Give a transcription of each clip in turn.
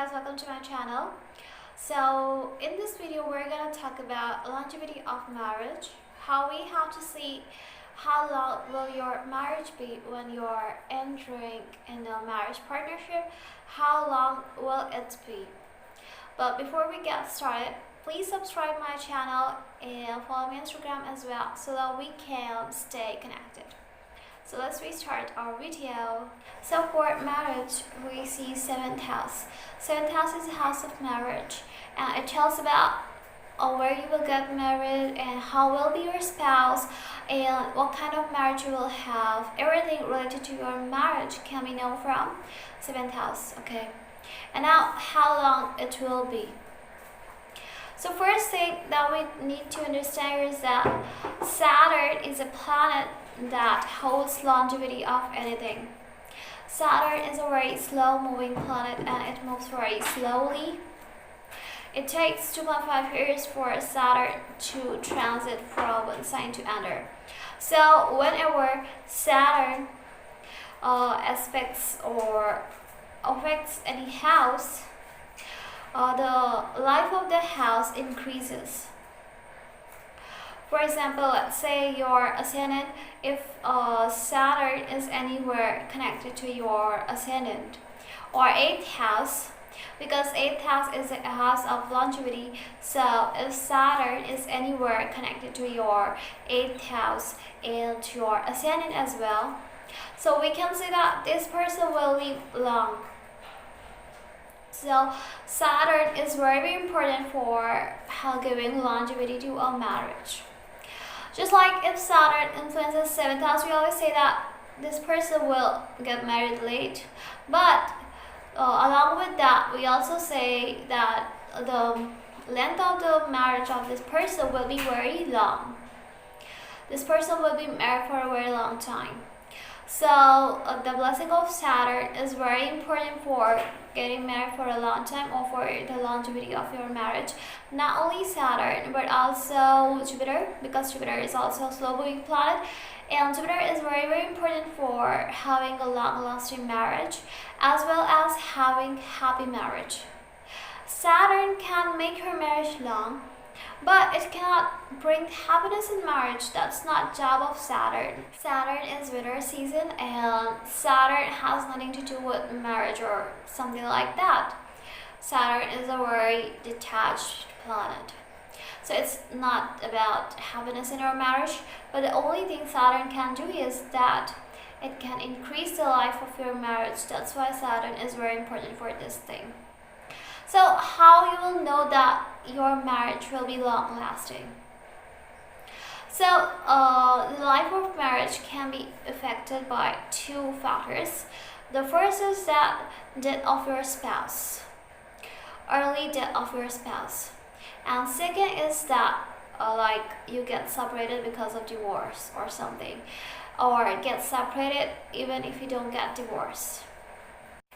guys, welcome to my channel. So in this video we're gonna talk about longevity of marriage, how we have to see how long will your marriage be when you're entering in a marriage partnership, how long will it be. But before we get started, please subscribe my channel and follow me on Instagram as well so that we can stay connected. So let's restart our video. So for marriage, we see 7th house. 7th house is the house of marriage, and it tells about where you will get married and how will be your spouse and what kind of marriage you will have. Everything related to your marriage can be known from 7th house. Okay, and now how long it will be. So first thing that we need to understand is that Saturn is a planet that holds longevity of anything. Saturn is a very slow moving planet and it moves very slowly. It takes 2.5 years for Saturn to transit from one sign to another. So whenever Saturn aspects or affects any house, the life of the house increases. For example, let's say your ascendant, if Saturn is anywhere connected to your ascendant, or 8th house, because 8th house is a house of longevity, so if Saturn is anywhere connected to your 8th house and to your ascendant as well, so we can say that this person will live long. So Saturn is very important for giving longevity to a marriage. Just like if Saturn influences 7th house, we always say that this person will get married late. But along with that, we also say that the length of the marriage of this person will be very long. This person will be married for a very long time. So the blessing of Saturn is very important for getting married for a long time or for the longevity of your marriage. Not only Saturn but also Jupiter, because Jupiter is also a slow moving planet, and Jupiter is very important for having a long-lasting marriage as well as having happy marriage. Saturn can make your marriage long, but it cannot bring happiness in marriage. That's not job of Saturn. Saturn is winter season and Saturn has nothing to do with marriage or something like that. Saturn is a very detached planet. So it's not about happiness in your marriage, but the only thing Saturn can do is that it can increase the life of your marriage. That's why Saturn is very important for this thing. So how you will know that your marriage will be long lasting? So the life of marriage can be affected by two factors. The first is that death of your spouse, early death of your spouse, and second is that like you get separated because of divorce or something, or get separated even if you don't get divorced.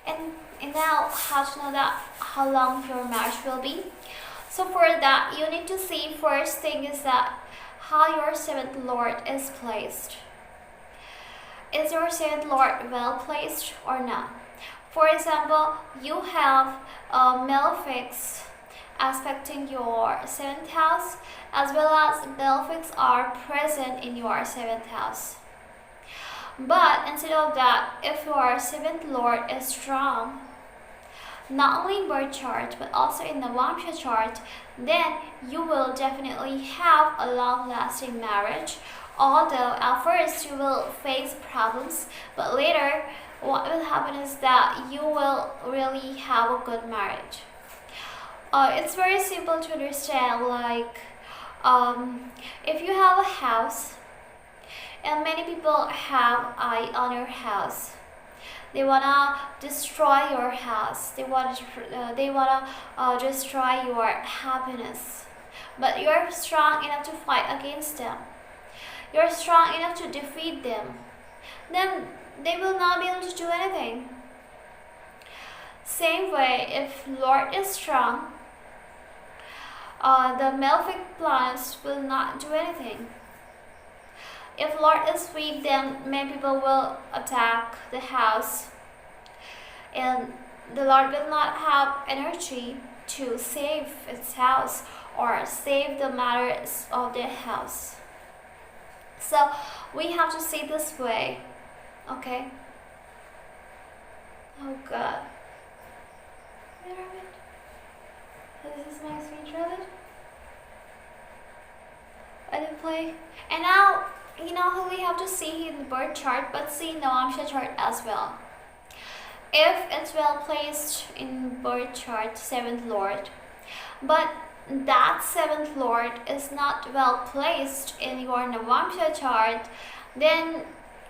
And now how to know that how long your marriage will be. So for that, you need to see first thing is that how your 7th lord is placed. Is your 7th lord well placed or not? For example, you have a malefics aspecting your 7th house, as well as malefics are present in your 7th house. But instead of that, if your 7th lord is strong, not only in birth chart but also in the Vamsha chart, then you will definitely have a long-lasting marriage. Although at first you will face problems, but later what will happen is that you will really have a good marriage. It's very simple to understand. Like if you have a house and many people have eye on your house, they wanna destroy your house. They wanna destroy your happiness. But you're strong enough to fight against them. You're strong enough to defeat them. Then they will not be able to do anything. Same way, if Lord is strong, the malefic planets will not do anything. If Lord is weak, then many people will attack the house and the Lord will not have energy to save its house or save the matters of their house. So we have to see this way, okay? Oh God. Where are we? This is my sweet rabbit. I didn't play. And now, you know who we have to see in the birth chart, but see Navamsha chart as well. If it's well placed in birth chart, 7th Lord, but that 7th Lord is not well placed in your Navamsha chart, then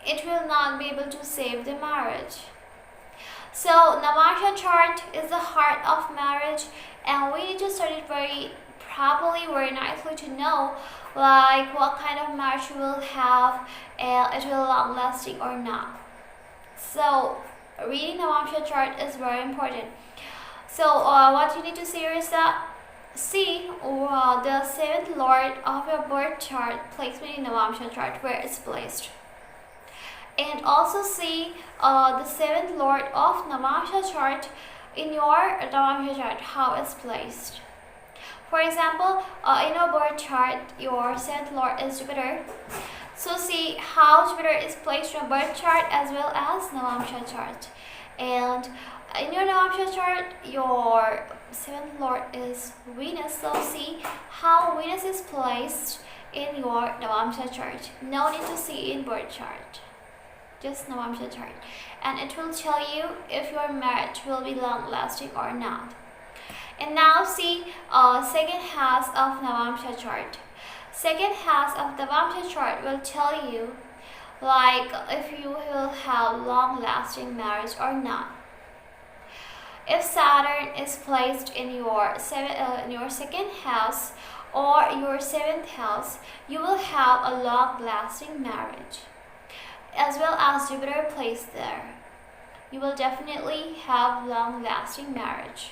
it will not be able to save the marriage. So Navamsha chart is the heart of marriage, and we need to study it very properly, very nicely to know like what kind of marriage you will have and it will long lasting or not. So reading the Navamsha chart is very important. So what you need to see is that see the 7th Lord of your birth chart placement in Navamsha chart, where it's placed. And also see the 7th Lord of Navamsha chart in your Navamsha chart, how it's placed. For example, in your birth chart, your 7th Lord is Jupiter. So see how Jupiter is placed in your birth chart as well as Navamsha chart. And in your Navamsha chart, your 7th Lord is Venus. So see how Venus is placed in your Navamsha chart. No need to see in birth chart, just Navamsha chart. And it will tell you if your marriage will be long lasting or not. And now see second house of Navamsha chart. Second house of Navamsha chart will tell you like if you will have long lasting marriage or not. If Saturn is placed in your second house or your 7th house, you will have a long lasting marriage. As well as Jupiter placed there, you will definitely have long lasting marriage.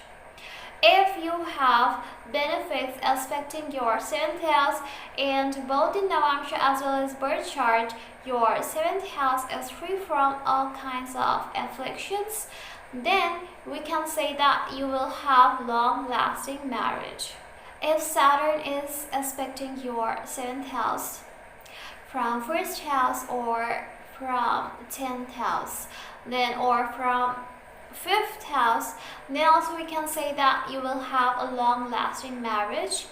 If you have benefits aspecting your 7th house and both in Navamsha as well as birth chart, your 7th house is free from all kinds of afflictions, then we can say that you will have long lasting marriage. If Saturn is aspecting your 7th house from 1st house or from 10th house, then or from 5th house, then also we can say that you will have a long lasting marriage,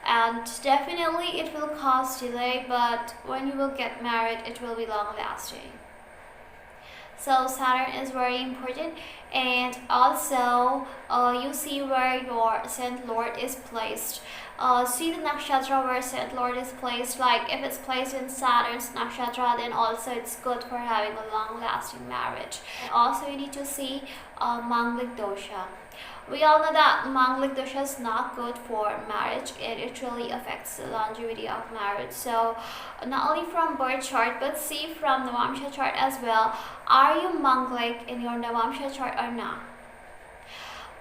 and definitely it will cause delay, but when you will get married it will be long lasting. So Saturn is very important. And also you see where your 7th Lord is placed. See the nakshatra where 7th Lord is placed. Like if it's placed in Saturn's nakshatra, then also it's good for having a long lasting marriage. And also you need to see Manglik dosha. We all know that Manglik dosha is not good for marriage. It really affects the longevity of marriage. So not only from birth chart, but see from Navamsha chart as well. Are you Manglik in your Navamsha chart or not?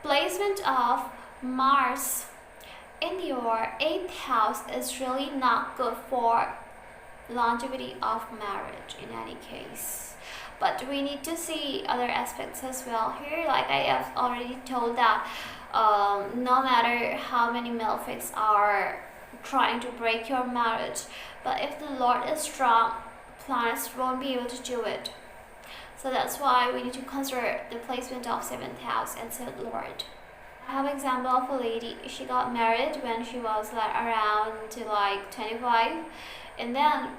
Placement of Mars in your 8th house is really not good for longevity of marriage in any case. But we need to see other aspects as well. Here, like I have already told that no matter how many malefics are trying to break your marriage, but if the Lord is strong, planets won't be able to do it. So that's why we need to consider the placement of 7th house and 7th Lord. I have an example of a lady. She got married when she was like around to like 25, and then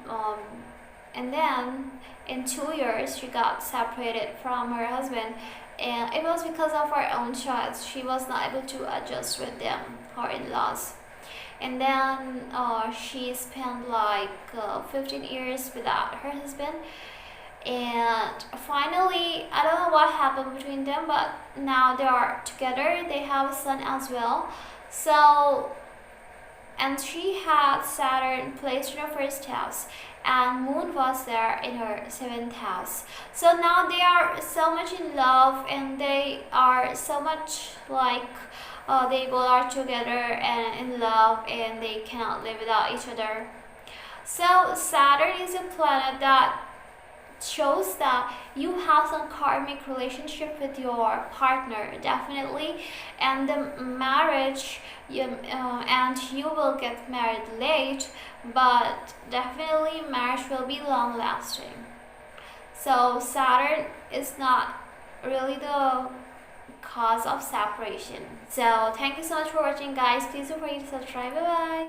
in 2 years she got separated from her husband, and it was because of her own choice. She was not able to adjust with them, her in-laws. And then she spent like 15 years without her husband, and finally I don't know what happened between them, but now they are together. They have a son as well. So, and she had Saturn placed in her 1st house, and Moon was there in her 7th house. So now they are so much in love, and they are so much like they both are together and in love, and they cannot live without each other. So Saturn is a planet that shows that you have some karmic relationship with your partner, definitely, and the marriage and you will get married late, but definitely marriage will be long lasting. So Saturn is not really the cause of separation. So thank you so much for watching, guys. Please don't forget to subscribe. Bye bye.